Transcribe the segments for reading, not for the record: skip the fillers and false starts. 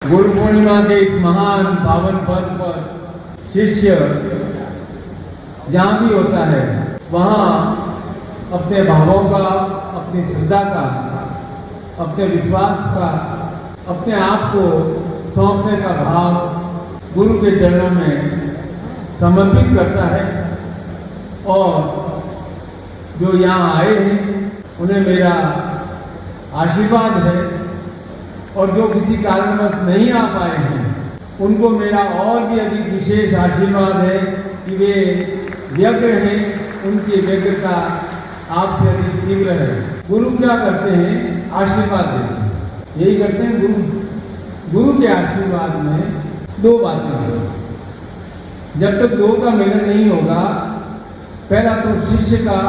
गुरु पूर्णिमा के इस महान पावन पर्व पर शिष्य जहाँ भी होता है वहाँ अपने भावों का, अपनी श्रद्धा का, अपने विश्वास का, अपने आप को सौंपने का भाव गुरु के चरणों में समर्पित करता है। और जो यहाँ आए हैं उन्हें मेरा आशीर्वाद है, और जो किसी कारणवश नहीं आ पाए हैं उनको मेरा और भी अधिक विशेष आशीर्वाद है कि वे व्यग्र हैं, उनकी व्यग्रता आपसे अधिक तीव्र है। गुरु क्या करते हैं? आशीर्वाद देते हैं। यही करते हैं गुरु के आशीर्वाद में दो बातें हैं। जब तक दो का मिलन नहीं होगा, पहला तो शिष्य का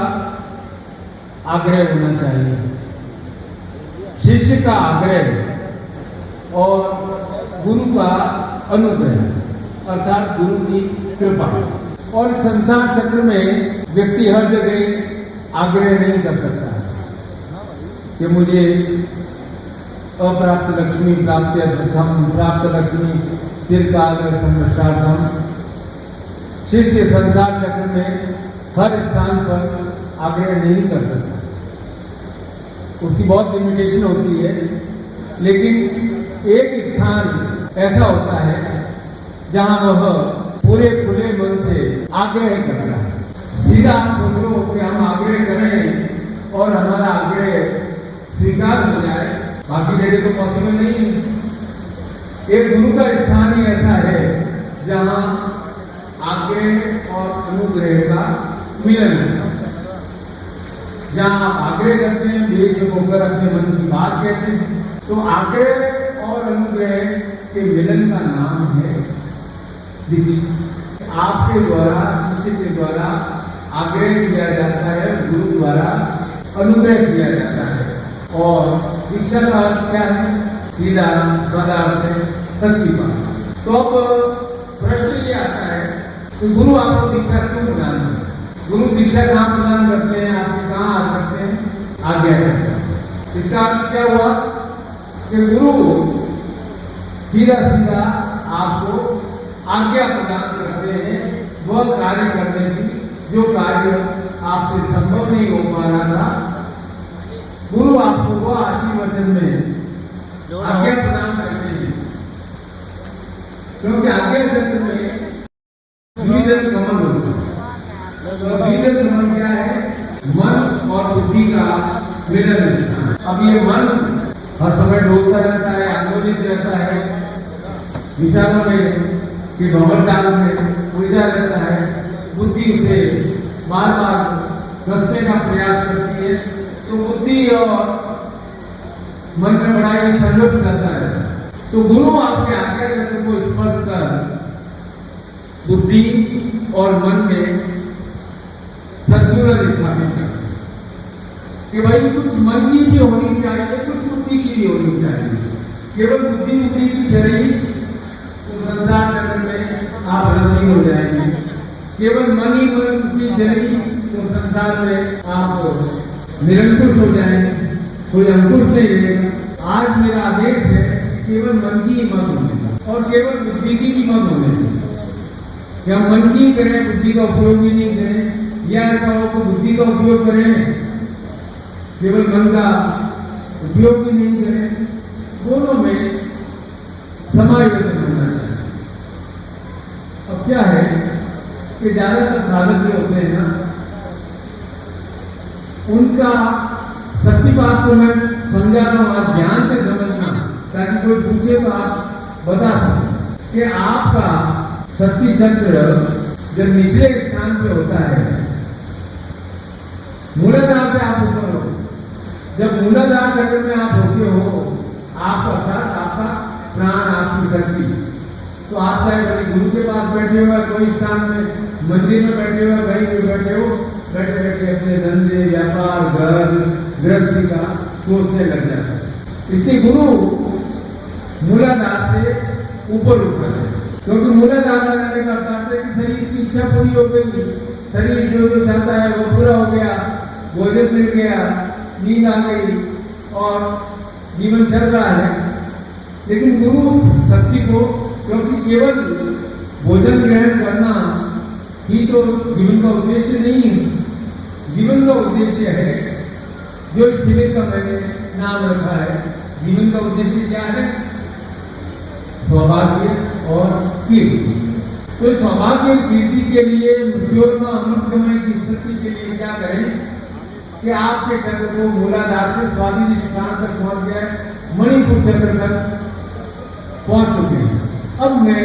आग्रह होना चाहिए, शिष्य का आग्रह और गुरु का अनुग्रह अर्थात गुरु की कृपा। और संसार चक्र में व्यक्ति हर जगह आग्रह नहीं कर सकता कि मुझे अप्राप्त लक्ष्मी प्राप्त लक्ष्मी चिरकाल संरक्षार्थम। शिष्य संसार चक्र में हर स्थान पर आग्रह नहीं कर सकता, उसकी बहुत लिमिटेशन होती है। लेकिन एक स्थान ऐसा होता है जहां वह पूरे खुले मन से आग्रह करता है। सीधा सोचो कि हम आग्रह करें और हमारा आग्रह स्वीकार हो जाए, बाकी जगह तो पॉसिबल नहीं है। एक गुरु का स्थान ही ऐसा है जहां आग्रह और अनुग्रह का मिलन है, जहां आप आग्रह करते हैं, बेझिझक होकर अपने मन की बात कहते हैं। तो आग्रह और अनुग्रह के मिलन का नाम है दीक्षा। आपके द्वारा, शिष्य के द्वारा आग्रह किया जाता है, गुरु द्वारा अनुग्रह किया जाता है। और दीक्षा का अर्थ क्या है? सीधा पदार्थ है, शक्ति पाना। तो अब प्रश्न ये आता है कि गुरु आपको दीक्षा क्यों प्रदान करते हैं? गुरु दीक्षा कहाँ प्रदान करते हैं? आपके कहाँ आ सकते हैं? आज्ञा करते हैं। इसका अर्थ क्या हुआ कि गुरु सीधा सीधा आपको आज्ञा प्रदान करते हैं वह कार्य करने की जो कार्य आपसे संभव नहीं हो पा रहा था। गुरु आपको वह आशीर्वचन में आज्ञा प्रदान करते हैं, क्योंकि आज्ञा चक्र में द्विविध गमन होता है। द्विविध गमन क्या है? मन और बुद्धि का मिलन। अब ये मन हर समय डोलता रहता है, आंदोलित रहता है, विचारों में कि भंवर में उलझा रहता है। बुद्धि उसे बार बार कसने का प्रयास करती है, तो बुद्धि और मन में बड़ा ही संघर्ष रहता है। तो गुरु आपके आज्ञा चक्र को स्पर्श कर बुद्धि और मन में संतुलन स्थापित करते हैं कि भाई कुछ मन की भी होनी चाहिए, कुछ बुद्धि की भी होनी चाहिए। केवल बुद्धि की चली तो संसार चक्र में आप रसी हो जाएंगे। केवल मन ही मन की चली तो संसार में आप निरंकुश हो जाएंगे, कोई अंकुश नहीं रहेगा। आज मेरा आदेश है केवल मन की ही मत होने और केवल बुद्धि की भी मत होने। कि हम मन की ही करें, बुद्धि का उपयोग भी नहीं करें, या ऐसा हो तो बुद्धि का उपयोग करें, केवल मन का उपयोग भी नहीं करें। दोनों में समायोजन होना चाहिए। अब क्या है कि ज्यादातर साधक जो होते हैं ना, उनका शक्तिपात को मैं समझा रहा हूँ, आप ध्यान से समझना ताकि कोई पूछे तो आप बता सकें कि आपका शक्ति चक्र जब निचले स्थान पे होता है, मूलाधार से आप ऊपर हो। जब मूलाधार चक्र में आप होते हो, आप अर्थात आपका प्राण, आपकी शक्ति, तो आप चाहे गुरु के पास बैठे हुए कोई स्थान में, मंदिर में बैठे हुए, कहीं भी बैठे हो, बैठे बैठे अपने धंधे, व्यापार, घर गृहस्थी का सोचने लग जाता है। इसलिए गुरु मूलाधार से ऊपर उठता है, क्योंकि मूलाधार लगाने का अर्थ है कि शरीर की इच्छा पूरी हो गई, शरीर जो चाहता है वो पूरा हो गया, भोजन मिल गया, नींद आ गई और जीवन चल रहा है। लेकिन गुरु शक्ति को, क्योंकि केवल भोजन ग्रहण करना ही तो जीवन का उद्देश्य नहीं है। जीवन का उद्देश्य है, जो इस शिविर का मैंने नाम रखा है, जीवन का उद्देश्य क्या है? सौभाग्य और कीर्ति। तो सौभाग्य और कीर्ति के लिए, मृत्योर्मा अमृतमय की स्थिति के लिए क्या करें कि आपके चक्र को मूलाधार से स्वादिष्ट स्थान तक पहुंच गया, मणिपुर चक्र तक पहुंच चुके हैं। अब मैं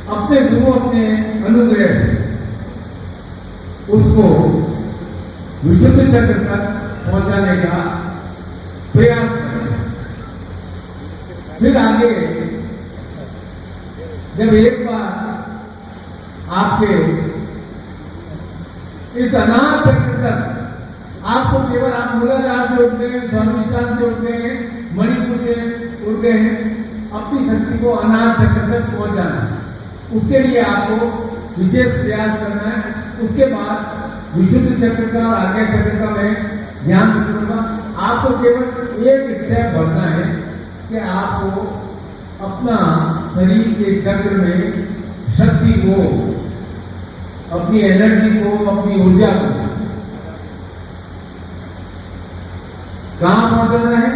अपने गुरु, अपने अनुग्रह से उसको विशुद्ध चक्र तक पहुंचाने का प्रयास करें। फिर आगे जब एक बार आपके इस अनाथ चक्र तक आपको केवल आप मूलाधार से उठ गए, स्वादिष्ठान से उठ गए, मणिपुर से उठ गए हैं, अपनी शक्ति को अनाथ चक्र तक पहुंचाना है। उसके लिए आपको विशेष प्रयास करना है। उसके बाद विशुद्ध चक्र का और आज्ञा चक्र का मैं ध्यान रखूंगा। आपको केवल एक स्टेप बढ़ना है कि आपको अपना शरीर के चक्र में शक्ति को, अपनी एनर्जी को, अपनी ऊर्जा को कहां पहुंचाना है?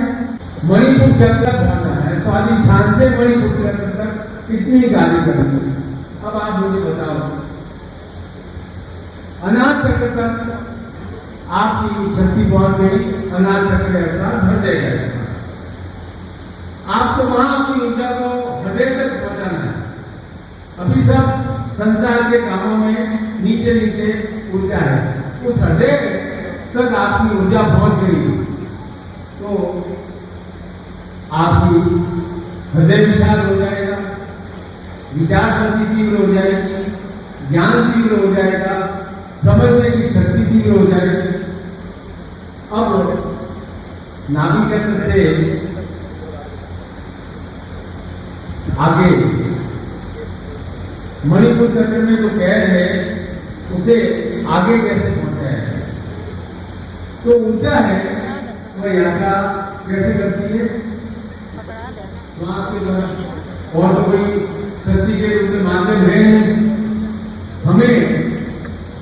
मणिपुर चक्र तक पहुंचाना है। स्वादिष्ठान से मणिपुर चक्र तक कितनी कार्य करनी है? अब आप मुझे बताओ, अनाथ चक्र तक आपकी शक्ति पहुंच गई, अनाथ चक्र के अनुसार हृदय का आपको वहां अपनी ऊर्जा को हृदय तक पहुंचाना है। अभी सब संसार के कामों में नीचे नीचे ऊर्जा है, उस हृदय तक आपकी ऊर्जा पहुंच गई तो आपकी हृदय विशाल हो जाएगा, विचार शक्ति तीव्र हो जाएगी, ज्ञान तीव्र हो जाएगा, समझने की शक्ति तीव्र हो जाएगी। अब नाभि चक्र से आगे मणिपुर चक्र में जो कैद है उसे आगे कैसे पहुंचाया जाए? तो ऊंचा है वह यात्रा कैसे करती है? वहां के और तो कोई शक्ति के रूप में माध्यम है नहीं। हमें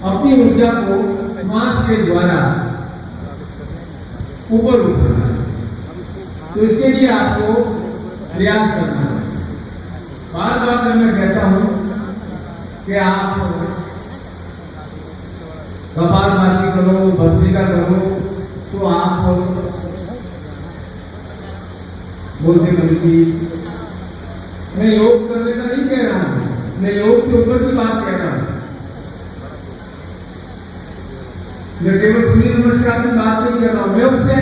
अपनी ऊर्जा को श्वास के द्वारा ऊपर उठाना है। तो इसके लिए आपको प्रयास करना है। बार बार जब मैं कहता हूं कि आप कपालभाति करो, भस्त्रिका करो, तो आप बोलते कभी कि मैं योग करने का नहीं कह रहा हूं, मैं योग से ऊपर की बात कह रहा हूं। मैं केवल सूर्य नमस्कार की बात नहीं कर रहा हूं, मैं उससे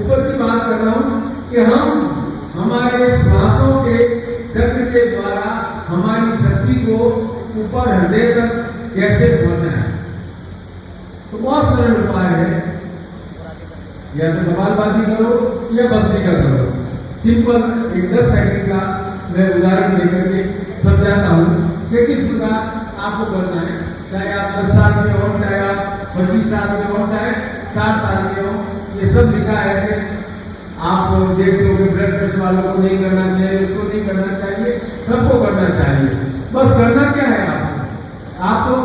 ऊपर की बात कर रहा हूं कि हम हमारे श्वासों के चक्र के द्वारा हमारी शक्ति को ऊपर हृदय तक कैसे पहुंचाएं। तो बहुत सरल उपाय है, या तो कपालभाति करो या भस्त्रिका करो। सिंपल एक 10 सेकंड का मैं उदाहरण देकर के समझाता हूँ कि किस प्रकार आपको करना है। चाहे आप 10 साल के हो, चाहे आप 25 साल के हो, चाहे 60 साल के हो, ये सब लिखा है कि आप देखते हो कि ब्लड प्रेशर वालों को नहीं करना चाहिए, उसको नहीं करना चाहिए, सबको करना चाहिए। बस करना क्या है आपको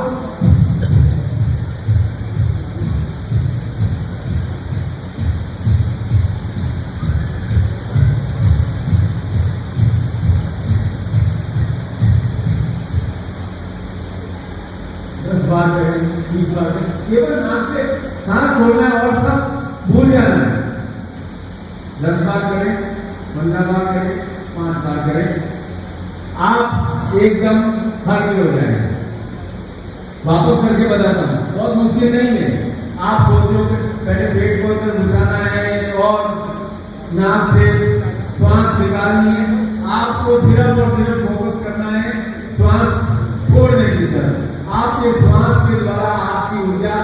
10 बार करें, 20 बार करें, केवल नाक से सांस छोड़ना है और सब भूल जाना है। 10 बार करें, 15 बार करें, 5 बार करें, आप एकदम हल्के हो जाएंगे। वापस करके बताता हूँ, बहुत मुश्किल नहीं है। आप सोचो कि पहले पेट को इधर घुसाना है और नाक से श्वास निकालनी है। आपको सिर्फ और सिर्फ फोकस करना है श्वास छोड़ने की तरफ। आपके श्वास के द्वारा आपकी ऊर्जा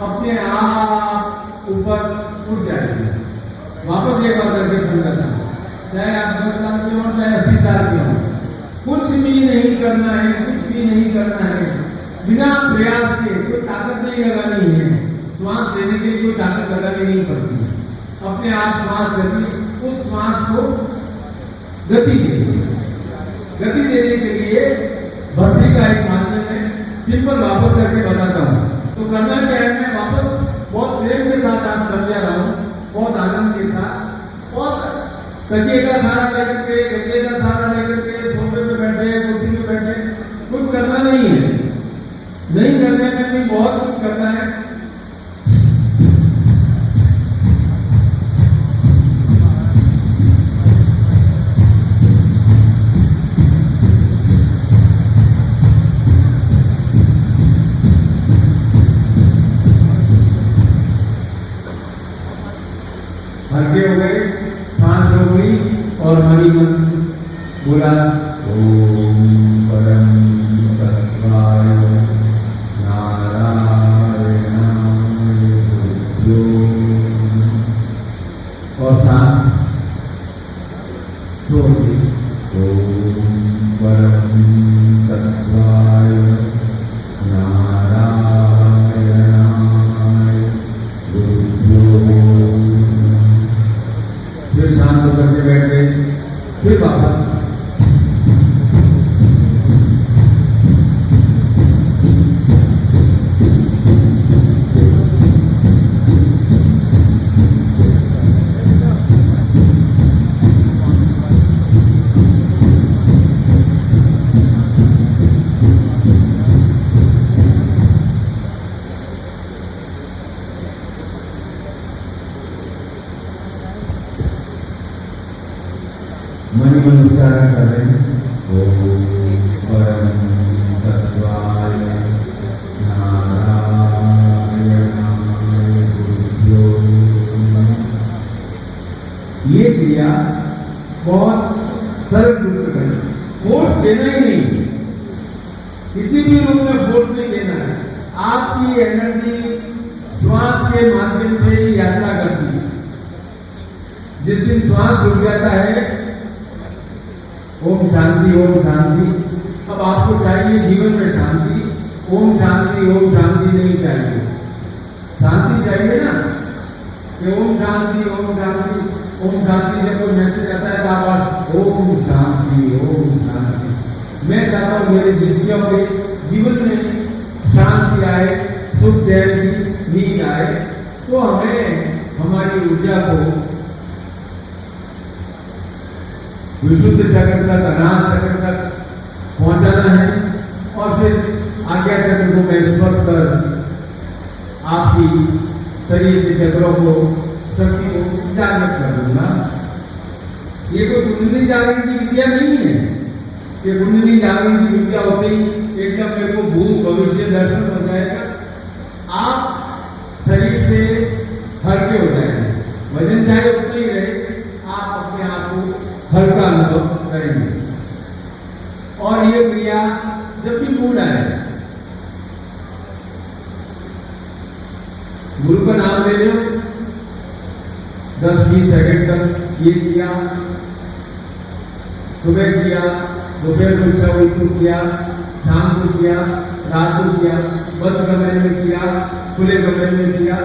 अपने आप ऊपर उठ जाएगी। वापस एक बार करके समझाता हूँ, चाहे आप 10 साल के हो, चाहे 80 साल के हो, कुछ भी नहीं करना है, कुछ भी नहीं करना है। बिना प्रयास के कोई ताकत नहीं लगानी है। श्वास लेने के लिए कोई ताकत लगानी नहीं पड़ती है। अपने आप श्वास लेती, उस श्वास को गति देने के लिए भस्त्रिका एक माध्यम है। सिंपल वापस करके बताता हूँ। तो करना क्या है, मैं वापस बहुत प्रेम के साथ आज समझा रहा हूँ, बहुत आनंद के साथ, बहुत तकिए का सहारा लेकर के, गद्दे का सहारा लेकर के, सोफे पे बैठे, कुर्सी पे बैठे, कुछ करना नहीं है। नहीं करने में भी बहुत कुछ करना है। हल्के हो गए, सांस रोकनी और मनी मन बोला ओम परम तत्वाय नारायणाय गुरुभ्यो, और सांस छोड़ दी। ओम परम तत्वाय नारायणाय गुरुभ्यो, फिर शांत होकर के बैठ गए। फिर वापस मनी मन उच्चारण कर रहे हैं। ओम परम तत्वाय नारायणाय गुरुभ्यो। ये क्रिया बहुत सरल रूप में करना, फोर्स देना ही नहीं, किसी भी रूप में फोर्स नहीं देना है। आपकी एनर्जी श्वास के माध्यम से ही यात्रा करती है। जिस दिन श्वास रुक जाता है, ओम शांति अब आपको चाहिए जीवन में शांति। ओम शांति नहीं चाहिए, शांति चाहिए ना, कि ओम शांति जब कोई मैसेज आता है तो आप ओम शांति। मैं चाहता हूँ मेरे शिष्यों के जीवन में शांति आए, सुख चैन की नींद आए। तो हमें हमारी ऊर्जा को विशुद्ध चक्र तक, अनाथ चक्र तक पहुंचाना है। और फिर आज्ञा चक्र को मैं स्पर्श कर आपकी शरीर के चक्रों को, शक्ति को जागृत कर दूंगा। ये कोई कुंडली जागरण की विद्या नहीं है कि कुंडली जागरण की विद्या होते ही एकदम मेरे को भूत भविष्य दर्शन हो जाएगा। आप शरीर से हल्के हो जाएंगे, वजन चाहे उतना ही रहे, आप अपने आप को हल्का अनुभव करेंगे। और ये क्रिया जब भी मूड आए, गुरु का नाम ले लो, 10-20 सेकंड तक ये किया, सुबह किया, दोपहर को इच्छा हुई तो किया, शाम को किया, रात को किया, बंद कमरे में किया, खुले कमरे में किया।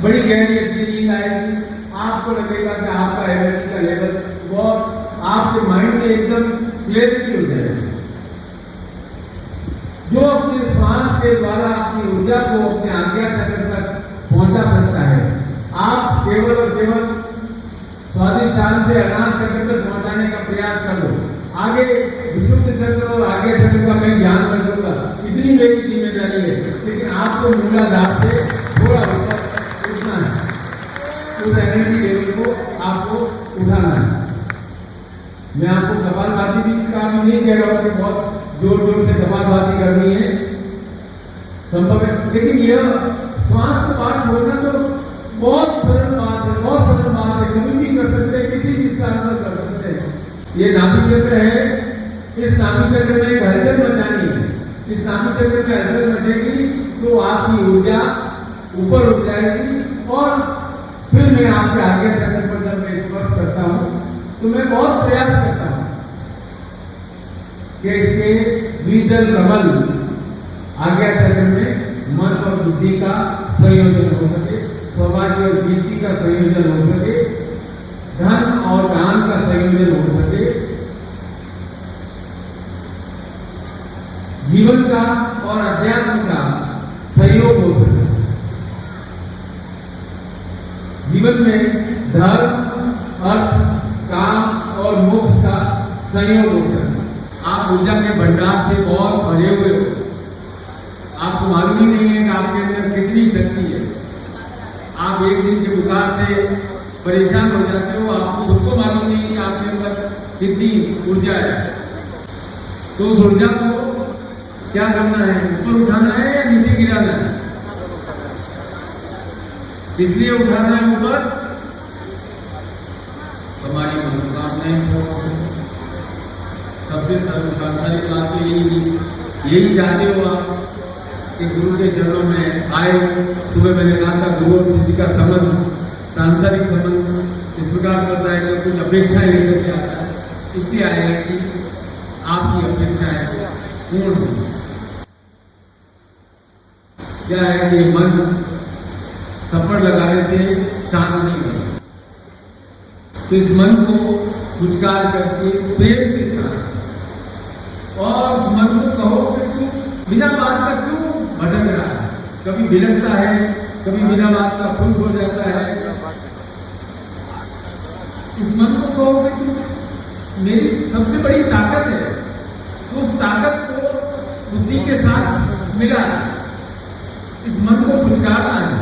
बड़ी गहरी अच्छी नींद आएगी। आपको लगेगा कि आपका एनर्जी का लेवल बहुत, आपके माइंड में एकदम क्लियरिटी हो जाएगी। जो अपने श्वास के द्वारा अपनी ऊर्जा को अपने आज्ञा चक्र तक पहुंचा सकता है, आप केवल और केवल स्वादिष्ठान से अनाथ चक्र तक पहुंचाने का प्रयास कर लो। आगे विशुद्ध चक्र और आज्ञा चक्र का मैं ज्ञान कर दूंगा, इतनी मेरी जिम्मेदारी है। लेकिन आपको मूलाधार से थोड़ा ऊपर उठना है, उस एनर्जी लेवल को आपको उठाना है। मैं आपको कपालभाति भी काम नहीं कह रहा हूँ कि बहुत जोर जोर से कपालभाति करनी है, संभव है, लेकिन यह श्वास को बात छोड़ना तो बहुत सरल बात है, बहुत सरल बात है। कभी भी कर सकते हैं, किसी भी स्थान पर कर सकते हैं। ये नाभि चक्र है, इस नाभि चक्र में एक हलचल मचानी है। इस नाभि चक्र में हलचल मचेगी तो आपकी ऊर्जा ऊपर उठ जाएगी। और फिर मैं आपके आज्ञा चक्र पर जब मैं स्पर्श करता हूँ तो मैं बहुत प्रयास करता हूँ कि इसके द्विदल कमल आज्ञा चक्र में मन और बुद्धि का संयोजन हो सके, सौभाग्य और कीर्ति का संयोजन हो सके, धन और दान तालमेल हो सके, जीवन का और अध्यात्म का सहयोग हो सके, जीवन में धर्म, अर्थ, काम और मोक्ष का संयोग हो सके। आप ऊर्जा के भंडार से बहुत भरे हुए हो, आपको मालूम ही नहीं है कि आपके अंदर कितनी शक्ति है। आप एक दिन के बुखार से परेशान हो जाते हो, आपको खुद को मालूम नहीं है कि आपके अंदर कितनी ऊर्जा है। तो उस ऊर्जा को क्या करना है, ऊपर उठाना है या नीचे गिराना है? इसलिए उठाना है ऊपर, हमारी मनोकामनाएं पूर्ण हो सके। सबसे सांसारिक बात तो यही चाहते हो आप कि गुरु के चरणों में आए। सुबह मैंने कहा था गुरु और शिष्य का संबंध, सांसारिक संबंध इस प्रकार करता है कि कुछ अपेक्षाएं लेकर के आता है, इसलिए आए हैं कि आपकी अपेक्षाएं पूर्ण हो। क्या है कि मन थप्पड़ लगाने से शांत नहीं होता, तो इस मन को पुचकार करके प्रेम से शांत, और उस मन को कहो कि तू बिना बात का क्यों भटक रहा है, कभी बिलखता है, कभी बिना बात का खुश हो जाता है। इस मन को कहो कि तू मेरी सबसे बड़ी ताकत है, तो उस ताकत को बुद्धि के साथ मिला, इस मन को पुचकारना है,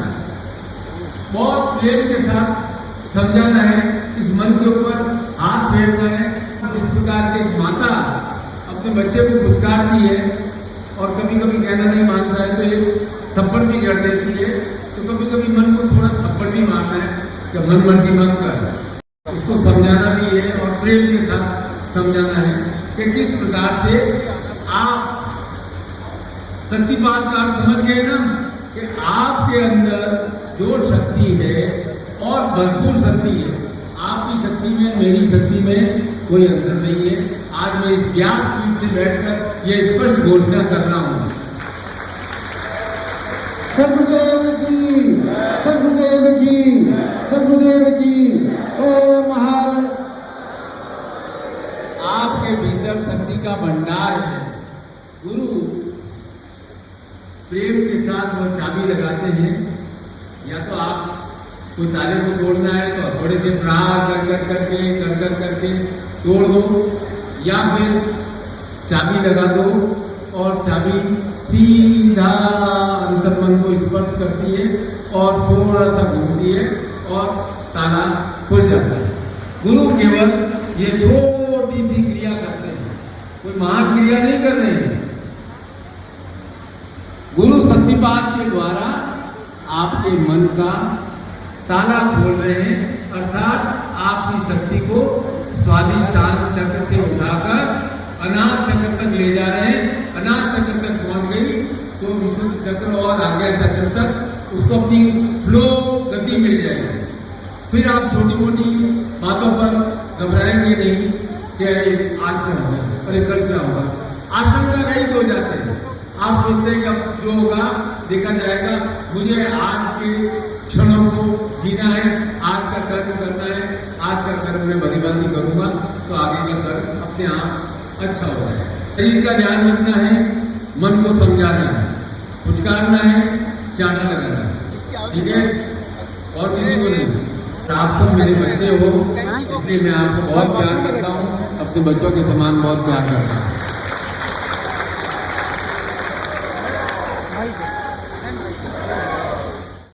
बहुत प्रेम के साथ समझाना है, इस मन के ऊपर हाथ फेरना है। जिस प्रकार के माता अपने बच्चे को पुचकारती है और कभी कभी कहना नहीं मानता है तो एक थप्पड़ भी कर देती है, तो कभी कभी मन को थोड़ा थप्पड़ भी मारना है कि मन मर्जी मत कर। उसको समझाना भी है और प्रेम के साथ समझाना है कि किस प्रकार से आप शक्तिपात का समझ गए ना, कि आपके अंदर जो शक्ति है और भरपूर शक्ति है, आपकी शक्ति में मेरी शक्ति में कोई अंतर नहीं है। आज मैं इस व्यास पीठ से बैठकर यह स्पष्ट घोषणा कर रहा हूं। सद्गुरुदेव की, सद्गुरुदेव की, सद्गुरुदेव की। ओम महाराज, आपके भीतर शक्ति का भंडार है। गुरु प्रेम के साथ वो चाबी लगाते हैं, या तो आप कोई ताले को तोड़ना है तो थोड़े से प्रहार कर करके तोड़ दो, या फिर चाबी लगा दो और चाबी सीधा अंतर्मन को स्पर्श करती है और थोड़ा सा घूमती है और ताला खुल जाता है। गुरु केवल ये छोटी सी क्रिया करते हैं, कोई महान क्रिया नहीं कर रहे हैं। गुरु शक्तिपात के द्वारा आपके मन का ताला खोल रहे हैं, अर्थात आपकी शक्ति को स्वाधिष्ठान चक्र से उठाकर अनाथ चक्र तक ले जा रहे हैं। अनाथ चक्र तक पहुंच गई तो विशुद्ध चक्र और आज्ञा चक्र तक उसको अपनी फ्लो गति मिल जाएगी। फिर आप छोटी मोटी बातों पर घबराएंगे नहीं कि अरे आज क्या होगा, अरे कल क्या होगा, आशंका रहित हो जाते हैं। आप सोचते हैं कि अब जो होगा देखा जाएगा, मुझे आज के क्षणों को जीना है, आज का कर्म करना है, आज का कर्म में भलीभांति करूंगा तो आगे का कर्म अपने आप अच्छा हो जाएगा। शरीर का ध्यान रखना है, मन को समझाना है, पुचकारना है, चाटा लगाना है, ठीक है, और किसी को नहीं। आप सब मेरे बच्चे हो, इसलिए मैं आपको बहुत प्यार करता हूँ, अपने बच्चों के समान बहुत प्यार करता हूँ।